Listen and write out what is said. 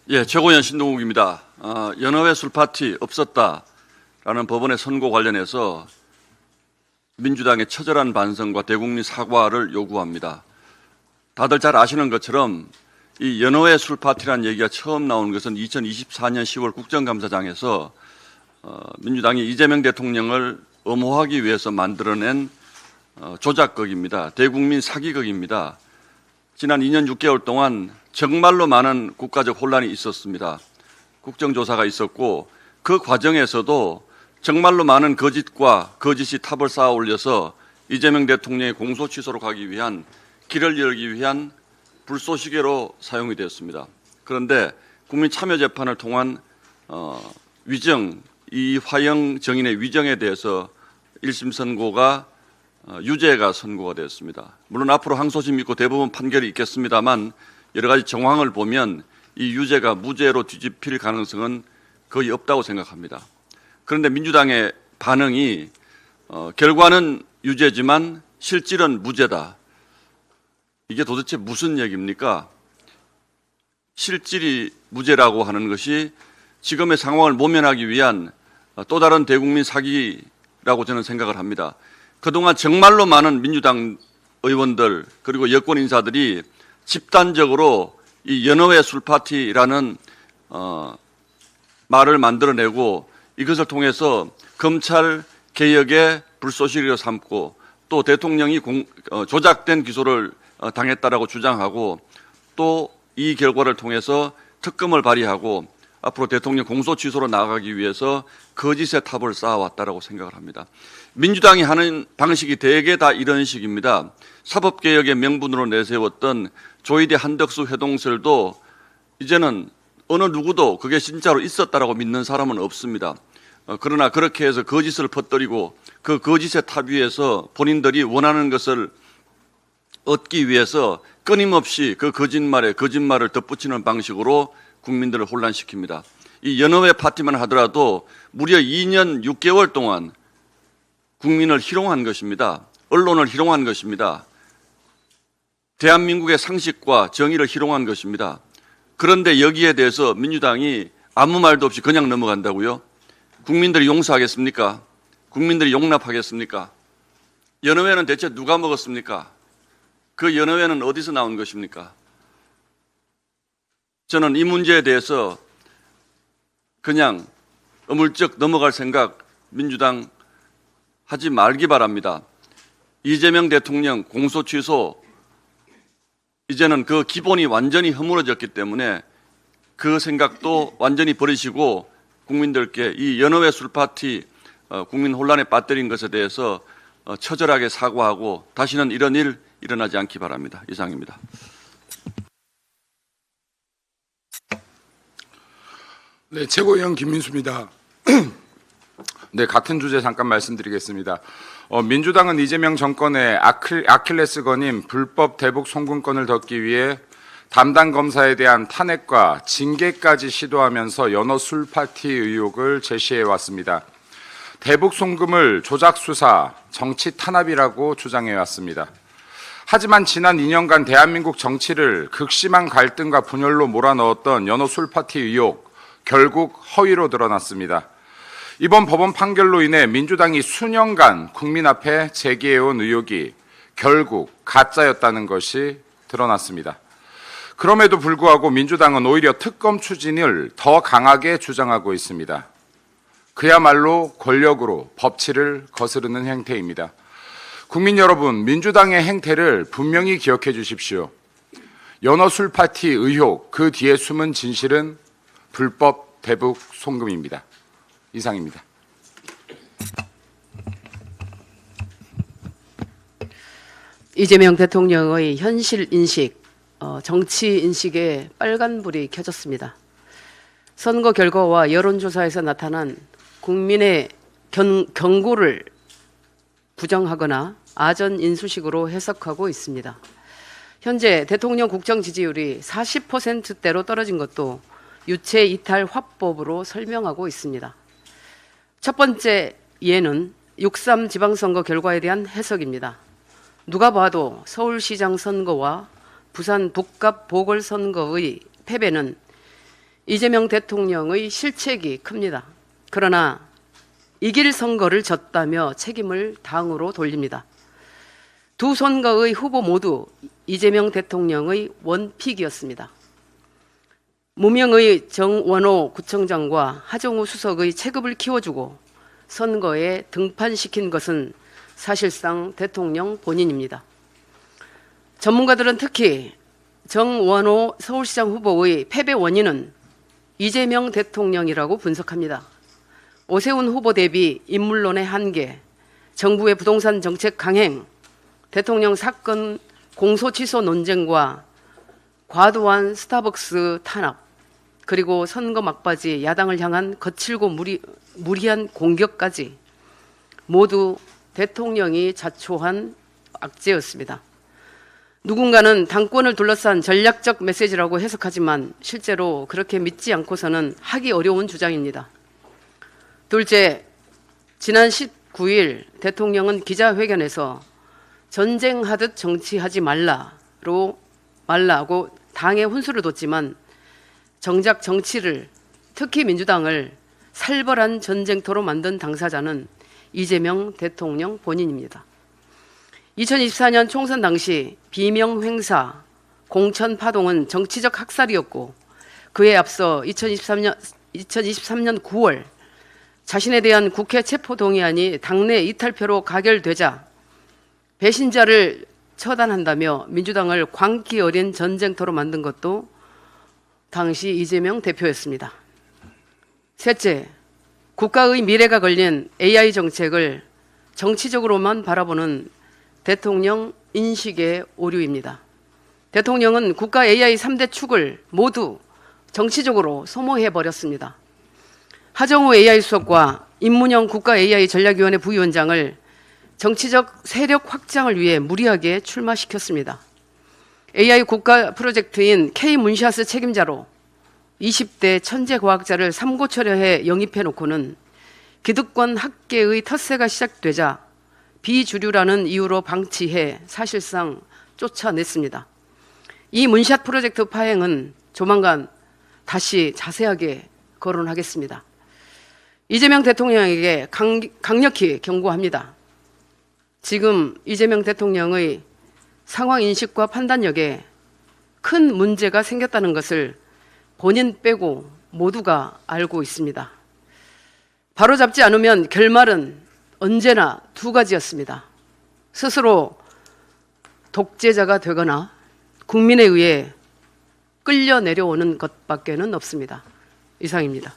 예, 최고위원 신동욱입니다. 연어회 술파티 없었다라는 법원의 선고 관련해서 민주당의 처절한 반성과 대국민 사과를 요구합니다. 다들 잘 아시는 것처럼 이 연어회 술파티라는 얘기가 처음 나온 것은 2024년 10월 국정감사장에서 민주당이 이재명 대통령을 엄호하기 위해서 만들어낸 조작극입니다. 대국민 사기극입니다. 지난 2년 6개월 동안 정말로 많은 국가적 혼란이 있었습니다. 국정조사가 있었고 그 과정에서도 정말로 많은 거짓과 거짓이 탑을 쌓아 올려서 이재명 대통령의 공소 취소로 가기 위한 길을 열기 위한 불쏘시개로 사용이 되었습니다. 그런데 국민참여재판을 통한 위정, 이화영 정인의 위정에 대해서 1심 선고가 유죄가 선고가 되었습니다. 물론 앞으로 항소심 있고 대법원 판결이 있겠습니다만 여러 가지 정황을 보면 이 유죄가 무죄로 뒤집힐 가능성은 거의 없다고 생각합니다. 그런데 민주당의 반응이 결과는 유죄지만 실질은 무죄다. 이게 도대체 무슨 얘기입니까? 실질이 무죄라고 하는 것이 지금의 상황을 모면하기 위한 또 다른 대국민 사기라고 저는 생각을 합니다. 그동안 정말로 많은 민주당 의원들 그리고 여권 인사들이 집단적으로 이 연어회 술파티라는 말을 만들어내고 이것을 통해서 검찰 개혁의 불쏘시개로 삼고 또 대통령이 조작된 기소를 당했다라고 주장하고 또 이 결과를 통해서 특검을 발의하고 앞으로 대통령 공소 취소로 나아가기 위해서 거짓의 탑을 쌓아왔다라고 생각을 합니다. 민주당이 하는 방식이 대개 다 이런 식입니다. 사법개혁의 명분으로 내세웠던 조희대 한덕수 회동설도 이제는 어느 누구도 그게 진짜로 있었다라고 믿는 사람은 없습니다. 그러나 그렇게 해서 거짓을 퍼뜨리고 그 거짓의 탑 위에서 본인들이 원하는 것을 얻기 위해서 끊임없이 그 거짓말에 거짓말을 덧붙이는 방식으로 국민들을 혼란시킵니다. 이 연어회 파티만 하더라도 무려 2년 6개월 동안 국민을 희롱한 것입니다. 언론을 희롱한 것입니다. 대한민국의 상식과 정의를 희롱한 것입니다. 그런데 여기에 대해서 민주당이 아무 말도 없이 그냥 넘어간다고요? 국민들이 용서하겠습니까? 국민들이 용납하겠습니까? 연어회는 대체 누가 먹었습니까? 그 연어회는 어디서 나온 것입니까? 저는 이 문제에 대해서 그냥 어물쩍 넘어갈 생각 민주당 하지 말기 바랍니다. 이재명 대통령 공소 취소 이제는 그 기본이 완전히 허물어졌기 때문에 그 생각도 완전히 버리시고 국민들께 이 연어회 술파티 국민 혼란에 빠뜨린 것에 대해서 처절하게 사과하고 다시는 이런 일 일어나지 않기 바랍니다. 이상입니다. 네, 최고위원 김민수입니다. 네, 같은 주제 잠깐 말씀드리겠습니다. 민주당은 이재명 정권의 아킬레스건인 불법 대북 송금건을 덮기 위해 담당 검사에 대한 탄핵과 징계까지 시도하면서 연어 술파티 의혹을 제시해 왔습니다. 대북 송금을 조작 수사, 정치 탄압이라고 주장해 왔습니다. 하지만 지난 2년간 대한민국 정치를 극심한 갈등과 분열로 몰아넣었던 연어 술파티 의혹, 결국 허위로 드러났습니다. 이번 법원 판결로 인해 민주당이 수년간 국민 앞에 제기해온 의혹이 결국 가짜였다는 것이 드러났습니다. 그럼에도 불구하고 민주당은 오히려 특검 추진을 더 강하게 주장하고 있습니다. 그야말로 권력으로 법치를 거스르는 행태입니다. 국민 여러분, 민주당의 행태를 분명히 기억해 주십시오. 연어 술파티 의혹, 그 뒤에 숨은 진실은 불법 대북 송금입니다. 이상입니다. 이재명 대통령의 현실 인식, 정치 인식에 빨간불이 켜졌습니다. 선거 결과와 여론조사에서 나타난 국민의 경고를 부정하거나 아전 인수식으로 해석하고 있습니다. 현재 대통령 국정 지지율이 40%대로 떨어진 것도 유체 이탈 화법으로 설명하고 있습니다. 첫 번째 예는 6.3 지방선거 결과에 대한 해석입니다. 누가 봐도 서울시장 선거와 부산 북갑 보궐선거의 패배는 이재명 대통령의 실책이 큽니다. 그러나 이길 선거를 졌다며 책임을 당으로 돌립니다. 두 선거의 후보 모두 이재명 대통령의 원픽이었습니다. 무명의 정원호 구청장과 하정우 수석의 체급을 키워주고 선거에 등판시킨 것은 사실상 대통령 본인입니다. 전문가들은 특히 정원호 서울시장 후보의 패배 원인은 이재명 대통령이라고 분석합니다. 오세훈 후보 대비 인물론의 한계, 정부의 부동산 정책 강행, 대통령 사건 공소 취소 논쟁과 과도한 스타벅스 탄압, 그리고 선거 막바지 야당을 향한 거칠고 무리한 공격까지 모두 대통령이 자초한 악재였습니다. 누군가는 당권을 둘러싼 전략적 메시지라고 해석하지만 실제로 그렇게 믿지 않고서는 하기 어려운 주장입니다. 둘째, 지난 19일 대통령은 기자회견에서 전쟁하듯 정치하지 말라고 당에 훈수를 뒀지만 정작 정치를, 특히 민주당을 살벌한 전쟁터로 만든 당사자는 이재명 대통령 본인입니다. 2024년 총선 당시 비명 행사, 공천 파동은 정치적 학살이었고 그에 앞서 2023년 9월 자신에 대한 국회 체포동의안이 당내 이탈표로 가결되자 배신자를 처단한다며 민주당을 광기 어린 전쟁터로 만든 것도 당시 이재명 대표였습니다. 셋째, 국가의 미래가 걸린 AI 정책을 정치적으로만 바라보는 대통령 인식의 오류입니다. 대통령은 국가 AI 3대 축을 모두 정치적으로 소모해버렸습니다. 하정우 AI 수석과 임문영 국가 AI 전략위원회 부위원장을 정치적 세력 확장을 위해 무리하게 출마시켰습니다. AI 국가 프로젝트인 K-문샷 책임자로 20대 천재 과학자를 삼고철회해 영입해놓고는 기득권 학계의 텃세가 시작되자 비주류라는 이유로 방치해 사실상 쫓아냈습니다. 이 문샷 프로젝트 파행은 조만간 다시 자세하게 거론하겠습니다. 이재명 대통령에게 강력히 경고합니다. 지금 이재명 대통령의 상황 인식과 판단력에 큰 문제가 생겼다는 것을 본인 빼고 모두가 알고 있습니다. 바로잡지 않으면 결말은 언제나 두 가지였습니다. 스스로 독재자가 되거나 국민에 의해 끌려 내려오는 것밖에는 없습니다. 이상입니다.